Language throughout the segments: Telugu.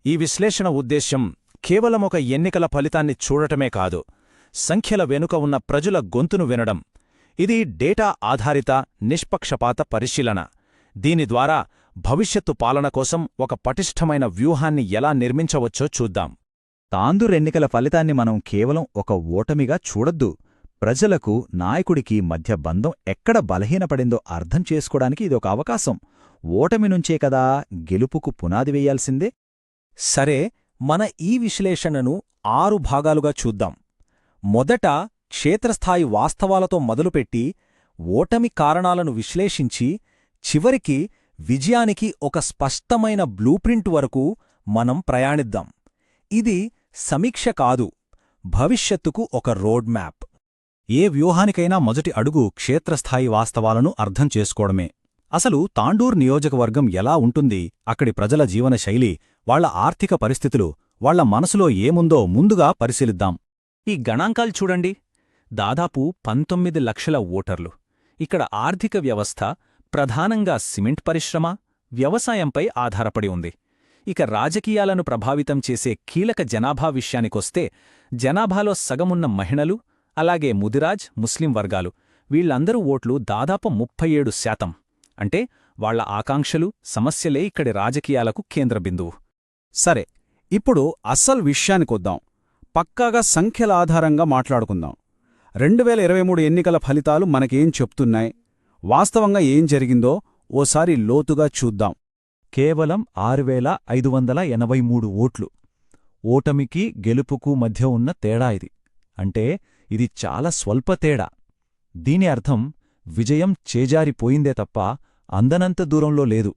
ఈ విశ్లేషణ ఉద్దేశ్యం కేవలం ఒక ఎన్నికల ఫలితాన్ని చూడటమే కాదు, సంఖ్యల వెనుక ఉన్న ప్రజల గొంతును వినడం. ఇది డేటా ఆధారిత నిష్పక్షపాత పరిశీలన. దీని ద్వారా భవిష్యత్తు పాలన కోసం ఒక పటిష్టమైన వ్యూహాన్ని ఎలా నిర్మించవచ్చో చూద్దాం. తాండూర్ ఎన్నికల ఫలితాన్ని మనం కేవలం ఒక ఓటమిగా చూడొద్దు. ప్రజలకు నాయకుడికి మధ్య బంధం ఎక్కడ బలహీనపడిందో అర్థం చేసుకోవడానికి ఇదొక అవకాశం. ఓటమి నుంచే కదా గెలుపుకు పునాది వేయాల్సిందే. సరే, మన ఈ విశ్లేషణను 6 భాగాలుగా చూద్దాం. మొదట క్షేత్రస్థాయి వాస్తవాలతో మొదలుపెట్టి ఓటమి కారణాలను విశ్లేషించి చివరికి విజయానికి ఒక స్పష్టమైన బ్లూప్రింట్ వరకు మనం ప్రయాణిద్దాం. ఇది సమీక్ష కాదు, భవిష్యత్తుకు ఒక రోడ్ మ్యాప్. ఏ వ్యూహానికైనా మొదటి అడుగు క్షేత్రస్థాయి వాస్తవాలను అర్థం చేసుకోవడమే. అసలు తాండూర్ నియోజకవర్గం ఎలా ఉంటుంది, అక్కడి ప్రజల జీవనశైలి, వాళ్ల ఆర్థిక పరిస్థితులు, వాళ్ల మనసులో ఏముందో ముందుగా పరిశీలిద్దాం. ఈ గణాంకాలు చూడండి. దాదాపు 19 లక్షల ఓటర్లు. ఇక్కడ ఆర్థిక వ్యవస్థ ప్రధానంగా సిమెంట్ పరిశ్రమ, వ్యవసాయంపై ఆధారపడి ఉంది. ఇక రాజకీయాలను ప్రభావితం చేసే కీలక జనాభా విషయానికొస్తే జనాభాలో సగమున్న మహిళలు, అలాగే ముదిరాజ్, ముస్లిం వర్గాలు. వీళ్లందరూ ఓట్లు దాదాపు 37%. అంటే వాళ్ల ఆకాంక్షలు, సమస్యలే ఇక్కడి రాజకీయాలకు కేంద్రబిందువు. సరే, ఇప్పుడు అస్సలు విషయానికొద్దాం. పక్కాగా సంఖ్యల ఆధారంగా మాట్లాడుకుందాం. 2023 ఎన్నికల ఫలితాలు మనకేం చెప్తున్నాయి, వాస్తవంగా ఏం జరిగిందో ఓసారి లోతుగా చూద్దాం. కేవలం 6583 ఓట్లు. ఓటమికి గెలుపుకు మధ్య ఉన్న తేడా ఇది. అంటే ఇది చాలా స్వల్ప తేడా. దీని అర్థం విజయం చేజారిపోయిందే తప్ప అందనంత దూరంలో లేదు.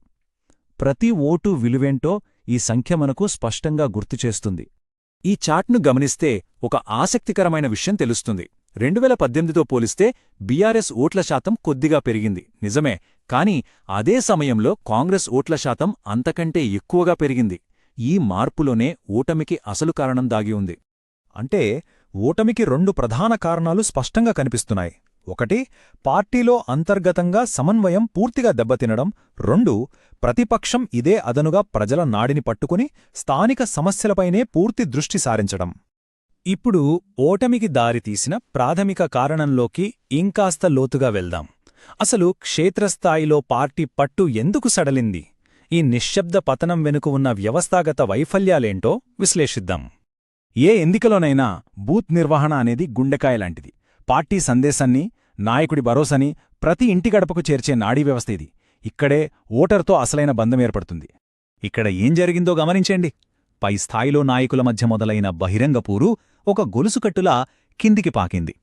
ప్రతి ఓటు విలువేంటో ఈ సంఖ్య మనకు స్పష్టంగా గుర్తుచేస్తుంది. ఈ చార్ట్ను గమనిస్తే ఒక ఆసక్తికరమైన విషయం తెలుస్తుంది. 2018తో పోలిస్తే బీఆర్ఎస్ ఓట్ల శాతం కొద్దిగా పెరిగింది, నిజమే. కానీ అదే సమయంలో కాంగ్రెస్ ఓట్ల శాతం అంతకంటే ఎక్కువగా పెరిగింది. ఈ మార్పులోనే ఓటమికి అసలు కారణం దాగి ఉంది. అంటే ఓటమికి 2 ప్రధాన కారణాలు స్పష్టంగా కనిపిస్తున్నాయి. ఒకటి, పార్టీలో అంతర్గతంగా సమన్వయం పూర్తిగా దెబ్బతినడం. 2, ప్రతిపక్షం ఇదే అదనుగా ప్రజల నాడిని పట్టుకుని స్థానిక సమస్యలపైనే పూర్తి దృష్టి సారించడం. ఇప్పుడు ఓటమికి దారితీసిన ప్రాథమిక కారణంలోకి ఇంకాస్త లోతుగా వెళ్దాం. అసలు క్షేత్రస్థాయిలో పార్టీ పట్టు ఎందుకు సడలింది? ఈ నిశ్శబ్ద పతనం వెనుక ఉన్న వ్యవస్థాగత వైఫల్యాలేంటో విశ్లేషిద్దాం. ఏ ఎన్నికలోనైనా బూత్ నిర్వహణ అనేది గుండెకాయలాంటిది. పార్టీ సందేశాన్ని, నాయకుడి భరోసాని ప్రతి ఇంటి గడపకు చేర్చే నాడీ వ్యవస్థ ఇది. ఇక్కడే ఓటర్తో అసలైన బంధం ఏర్పడుతుంది. ఇక్కడ ఏం జరిగిందో గమనించండి. పై స్థాయిలో నాయకుల మధ్య మొదలైన బహిరంగపూరు ఒక గొలుసుకట్టులా కిందికి పాకింది.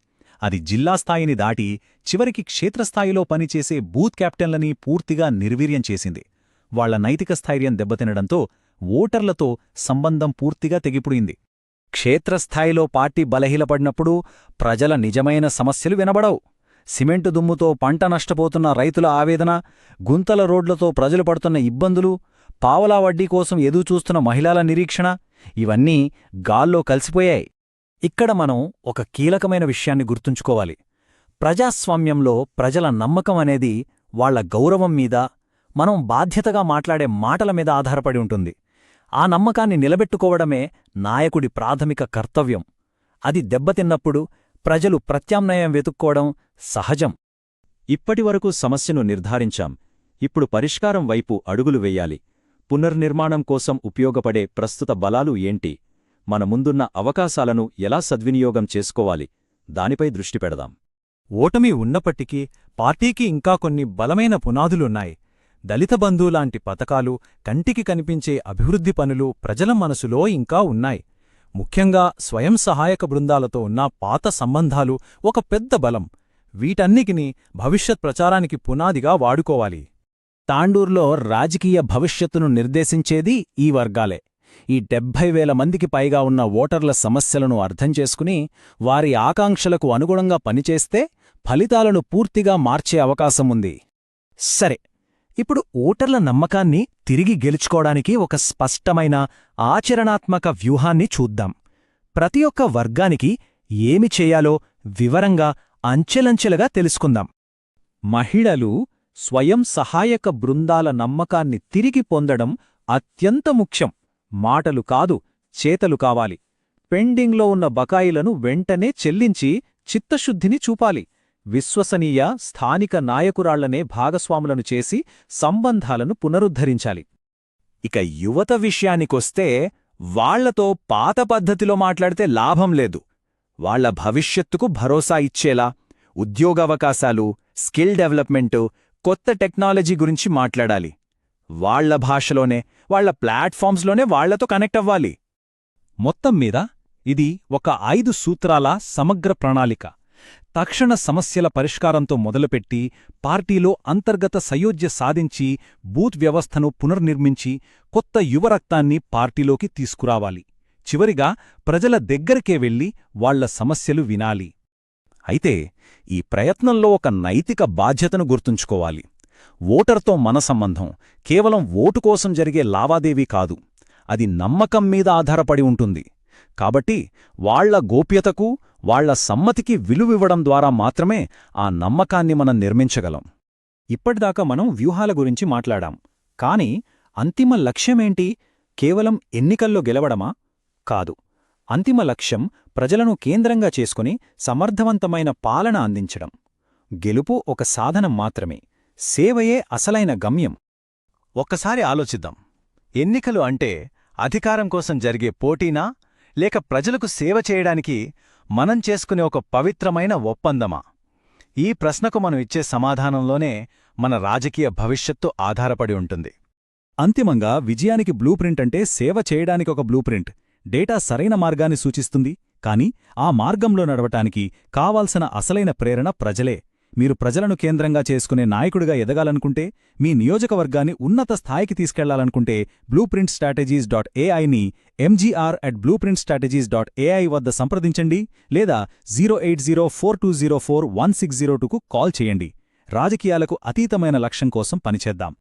అది జిల్లా స్థాయిని దాటి చివరికి క్షేత్రస్థాయిలో పనిచేసే బూత్ కెప్టెన్లని పూర్తిగా నిర్వీర్యం చేసింది. వాళ్ల నైతిక స్థైర్యం దెబ్బతినడంతో ఓటర్లతో సంబంధం పూర్తిగా తెగిపోయింది. క్షేత్రస్థాయిలో పార్టీ బలహీనపడినప్పుడు ప్రజల నిజమైన సమస్యలు వినబడవు. సిమెంటు దుమ్ముతో పంట నష్టపోతున్న రైతుల ఆవేదన, గుంతల రోడ్లతో ప్రజలు పడుతున్న ఇబ్బందులు, పావలా వడ్డీ కోసం ఎదురుచూస్తున్న మహిళల నిరీక్షణ, ఇవన్నీ గాల్లో కలిసిపోయాయి. ఇక్కడ మనం ఒక కీలకమైన విషయాన్ని గుర్తుంచుకోవాలి. ప్రజాస్వామ్యంలో ప్రజల నమ్మకం అనేది వాళ్ల గౌరవం మీద, మనం బాధ్యతగా మాట్లాడే మాటల మీద ఆధారపడి ఉంటుంది. ఆ నమ్మకాన్ని నిలబెట్టుకోవడమే నాయకుడి ప్రాథమిక కర్తవ్యం. అది దెబ్బతిన్నప్పుడు ప్రజలు ప్రత్యామ్నాయం వెతుక్కోవడం సహజం. ఇప్పటివరకు సమస్యను నిర్ధారించాం. ఇప్పుడు పరిష్కారం వైపు అడుగులు వెయ్యాలి. పునర్నిర్మాణం కోసం ఉపయోగపడే ప్రస్తుత బలాలు ఏంటి? మన ముందున్న అవకాశాలను ఎలా సద్వినియోగం చేసుకోవాలి? దానిపై దృష్టి పెడదాం. ఓటమి ఉన్నప్పటికీ పార్టీకి ఇంకా కొన్ని బలమైన పునాదులున్నాయి. దళిత బంధు లాంటి పథకాలు, కంటికి కనిపించే అభివృద్ధి పనులు ప్రజల మనసులో ఇంకా ఉన్నాయి. ముఖ్యంగా స్వయం సహాయక బృందాలతో ఉన్న పాత సంబంధాలు ఒక పెద్ద బలం. వీటన్నిటినీ భవిష్యత్ ప్రచారానికి పునాదిగా వాడుకోవాలి. తాండూర్లో రాజకీయ భవిష్యత్తును నిర్దేశించేది ఈ వర్గాలే. ఈ 70,000 మందికి పైగా ఉన్న ఓటర్ల సమస్యలను అర్థం చేసుకుని వారి ఆకాంక్షలకు అనుగుణంగా పనిచేస్తే ఫలితాలను పూర్తిగా మార్చే అవకాశముంది. సరే, ఇప్పుడు ఓటర్ల నమ్మకాన్ని తిరిగి గెలుచుకోవడానికి ఒక స్పష్టమైన ఆచరణాత్మక వ్యూహాన్ని చూద్దాం. ప్రతి ఒక్క వర్గానికి ఏమి చేయాలో వివరంగా అంచెలంచెలుగా తెలుసుకుందాం. మహిళలు, స్వయం సహాయక బృందాల నమ్మకాన్ని తిరిగి పొందడం అత్యంత ముఖ్యం. మాటలు కాదు, చేతలు కావాలి. పెండింగ్లో ఉన్న బకాయిలను వెంటనే చెల్లించి చిత్తశుద్ధిని చూపాలి. విశ్వసనీయ స్థానిక నాయకురాళ్లనే భాగస్వాములను చేసి సంబంధాలను పునరుద్ధరించాలి. ఇక యువత విషయానికొస్తే వాళ్లతో పాత పద్ధతిలో మాట్లాడితే లాభం లేదు. వాళ్ల భవిష్యత్తుకు భరోసా ఇచ్చేలా ఉద్యోగావకాశాలు, స్కిల్ డెవలప్మెంటు, కొత్త టెక్నాలజీ గురించి మాట్లాడాలి. వాళ్ల భాషలోనే, వాళ్ల ప్లాట్ఫామ్స్లోనే వాళ్లతో కనెక్ట్ అవ్వాలి. మొత్తం మీద ఇది ఒక 5 సూత్రాల సమగ్ర ప్రణాళిక. తక్షణ సమస్యల పరిష్కారంతో మొదలుపెట్టి పార్టీలో అంతర్గత సయోధ్య సాధించి బూత్ వ్యవస్థను పునర్నిర్మించి కొత్త యువరక్తాన్ని పార్టీలోకి తీసుకురావాలి. చివరిగా ప్రజల దగ్గరికే వెళ్లి వాళ్ల సమస్యలు వినాలి. అయితే ఈ ప్రయత్నంలో ఒక నైతిక బాధ్యతను గుర్తుంచుకోవాలి. ఓటర్తో మన సంబంధం కేవలం ఓటు కోసం జరిగే లావాదేవీ కాదు, అది నమ్మకం మీద ఆధారపడి ఉంటుంది. కాబట్టి వాళ్ల గోప్యతకు, వాళ్ల సమ్మతికి విలువివ్వడం ద్వారా మాత్రమే ఆ నమ్మకాన్ని మనం నిర్మించగలం. ఇప్పటిదాకా మనం వ్యూహాల గురించి మాట్లాడాం. కాని అంతిమ లక్ష్యమేంటి? కేవలం ఎన్నికల్లో గెలవడమా? కాదు. అంతిమ లక్ష్యం ప్రజలను కేంద్రంగా చేసుకుని సమర్థవంతమైన పాలన అందించడం. గెలుపు ఒక సాధనం మాత్రమే, సేవయే అసలైన గమ్యం. ఒక్కసారి ఆలోచిద్దాం. ఎన్నికలు అంటే అధికారం కోసం జరిగే పోటీనా, లేక ప్రజలకు సేవ చేయడానికి మనం చేసుకునే ఒక పవిత్రమైన ఒప్పందమా? ఈ ప్రశ్నకు మనం ఇచ్చే సమాధానంలోనే మన రాజకీయ భవిష్యత్తు ఆధారపడి ఉంటుంది. అంతిమంగా విజయానికి బ్లూప్రింట్ అంటే సేవ చేయడానికి ఒక బ్లూప్రింట్. డేటా సరైన మార్గాన్ని సూచిస్తుంది, కాని ఆ మార్గంలో నడవటానికి కావాల్సిన అసలైన ప్రేరణ ప్రజలే. మీరు ప్రజలను కేంద్రంగా చేసుకునే నాయకుడిగా ఎదగాలనుకుంటే, మీ నియోజకవర్గాన్ని ఉన్నత స్థాయికి తీసుకెళ్లాలనుకుంటే blueprintstrategies.ai ని mgr@blueprintstrategies.ai వద్ద సంప్రదించండి, లేదా 08042041602కు కాల్ చేయండి. రాజకీయాలకు అతీతమైన లక్ష్యం కోసం పనిచేద్దాం.